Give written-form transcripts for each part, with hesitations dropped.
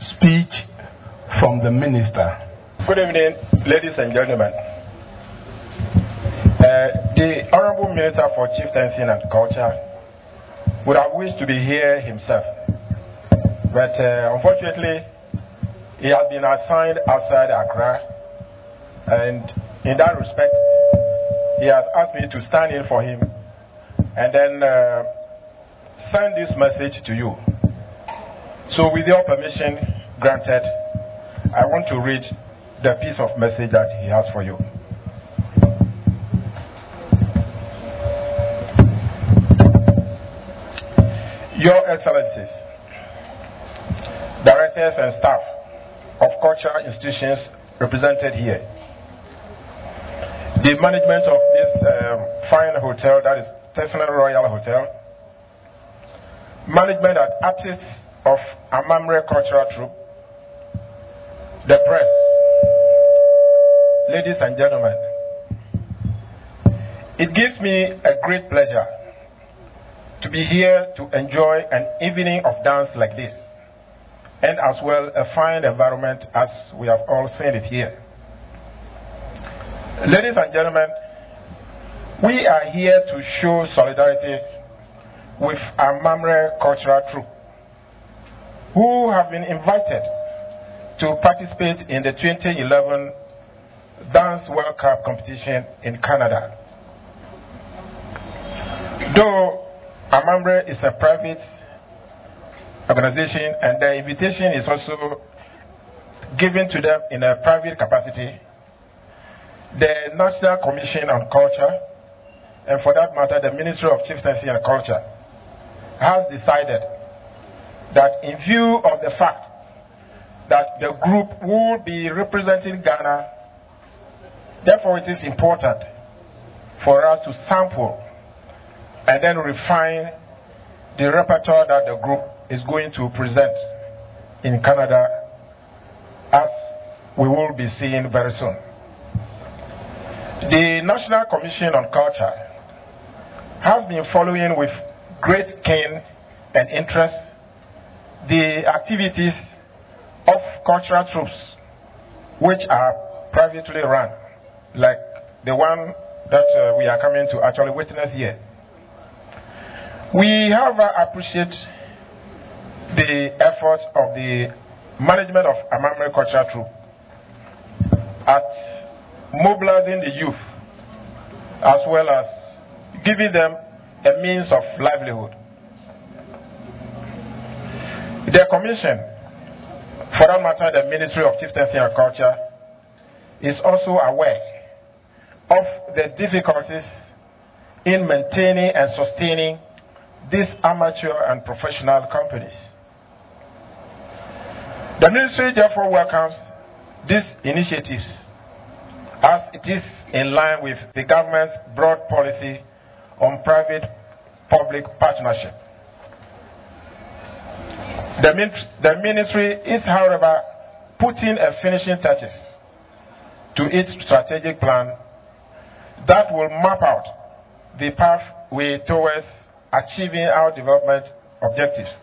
speech from the minister. Good evening, ladies and gentlemen. The Honorable Minister for Chieftaincy and Culture would have wished to be here himself, but unfortunately, he has been assigned outside Accra, and in that respect, he has asked me to stand in for him and then send this message to you. So with your permission granted, I want to read the piece of message that he has for you. Your Excellencies, directors and staff of cultural institutions represented here, the management of this fine hotel, that is Tesla Royal Hotel, management and artists of Amamre Cultural Troupe, the press, ladies and gentlemen, it gives me a great pleasure to be here to enjoy an evening of dance like this, and as well a fine environment as we have all seen it here. Ladies and gentlemen, we are here to show solidarity with Amamre Cultural Troupe, who have been invited to participate in the 2011 Dance World Cup competition in Canada. Though Amamre is a private organization and the invitation is also given to them in a private capacity, the National Commission on Culture, and for that matter the Ministry of Chieftaincy and Culture, has decided that in view of the fact that the group will be representing Ghana, therefore it is important for us to sample and then refine the repertoire that the group is going to present in Canada, as we will be seeing very soon. The National Commission on Culture has been following with great keen and interest the activities of cultural troupes which are privately run, like the one that we are coming to actually witness here. We have appreciated the efforts of the management of Amamre Cultural Troupe at mobilizing the youth as well as giving them a means of livelihood. The Commission, for that matter the Ministry of Chieftaincy and Culture, is also aware of the difficulties in maintaining and sustaining these amateur and professional companies. The Ministry therefore welcomes these initiatives as it is in line with the government's broad policy on private-public partnership. The Ministry is, however, putting a finishing touches to its strategic plan that will map out the pathway towards achieving our development objectives.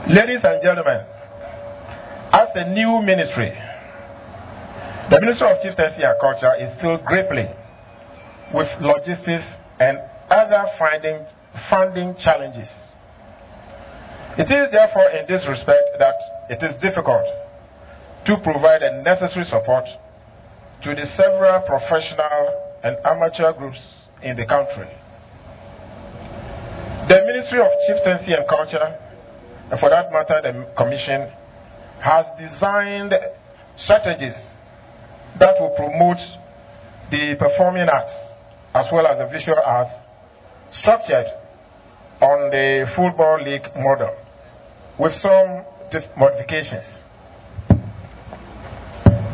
Ladies and gentlemen, as a new ministry, the Ministry of Chieftaincy and Culture is still grappling with logistics and other funding challenges. It is therefore in this respect that it is difficult to provide the necessary support to the several professional and amateur groups in the country. The Ministry of Chieftaincy and Culture, and for that matter the Commission, has designed strategies that will promote the performing arts as well as the visual arts, structured on the football league model with some modifications.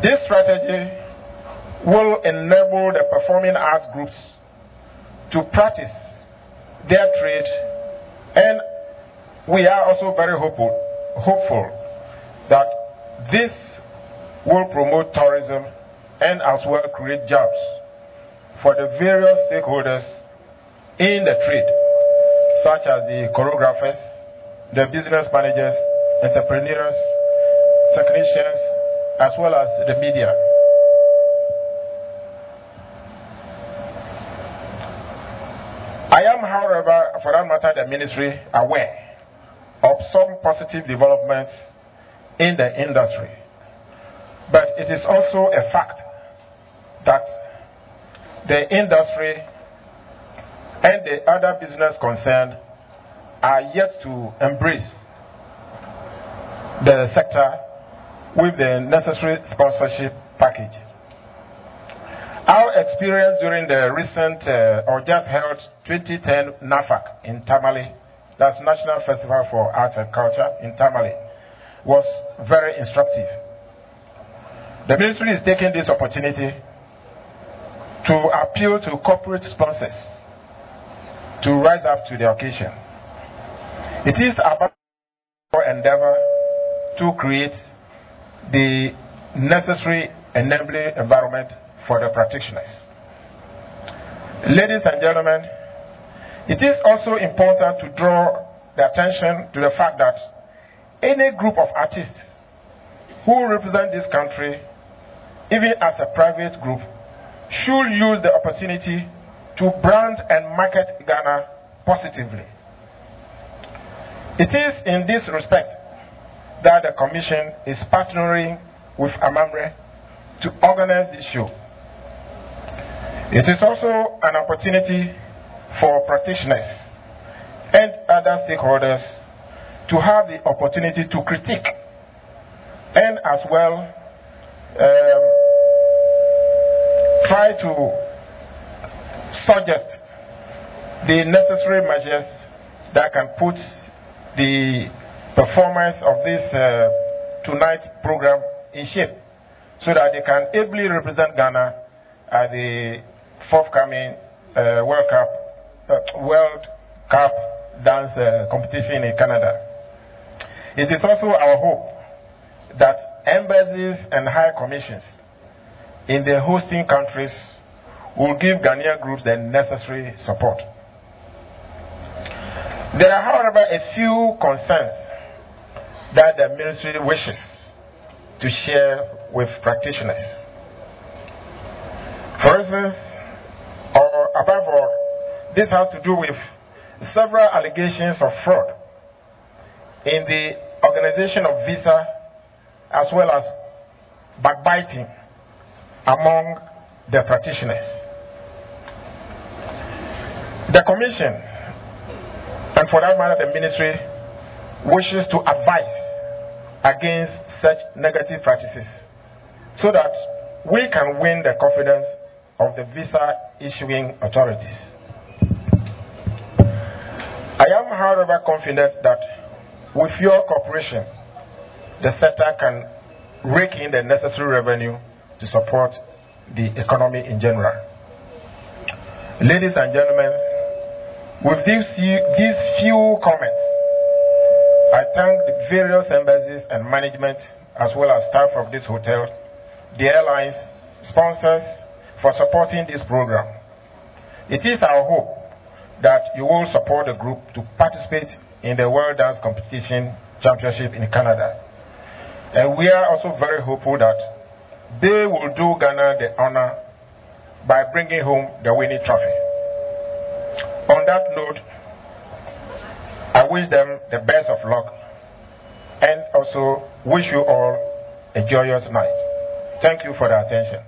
This strategy will enable the performing arts groups to practice their trade, and we are also very hopeful that this will promote tourism and as well create jobs for the various stakeholders in the trade, such as the choreographers, the business managers, entrepreneurs, technicians, as well as the media. I am, however, for that matter, the ministry, aware of some positive developments in the industry. But it is also a fact that the industry and the other business concerned are yet to embrace the sector with the necessary sponsorship package. Our experience during the recent or just held 2010 NAFAC in Tamale, that's National Festival for Arts and Culture in Tamale, was very instructive. The ministry is taking this opportunity to appeal to corporate sponsors to rise up to the occasion. It is about our endeavor to create the necessary enabling environment for the practitioners. Ladies and gentlemen, it is also important to draw the attention to the fact that any group of artists who represent this country, even as a private group, should use the opportunity to brand and market Ghana positively. It is in this respect that the Commission is partnering with Amamre to organize this show. It is also an opportunity for practitioners and other stakeholders to have the opportunity to critique and as well try to suggest the necessary measures that can put the performance of this tonight's program in shape so that they can ably represent Ghana at the forthcoming World Cup dance competition in Canada. It is also our hope that embassies and high commissions in the hosting countries will give Ghanaian groups the necessary support. There are, however, a few concerns that the ministry wishes to share with practitioners. For instance, or above all, this has to do with several allegations of fraud in the organization of visa as well as backbiting among the practitioners. The Commission, and for that matter the ministry, wishes to advise against such negative practices so that we can win the confidence of the visa issuing authorities. I am, however, confident that with your cooperation, the sector can rake in the necessary revenue to support the economy in general. Ladies and gentlemen, with these few comments, I thank the various embassies and management as well as staff of this hotel, the airlines, sponsors for supporting this program. It is our hope that you will support the group to participate in the World Dance Competition Championship in Canada. And we are also very hopeful that they will do Ghana the honor by bringing home the winning trophy. On that note, I wish them the best of luck and also wish you all a joyous night. Thank you for the attention.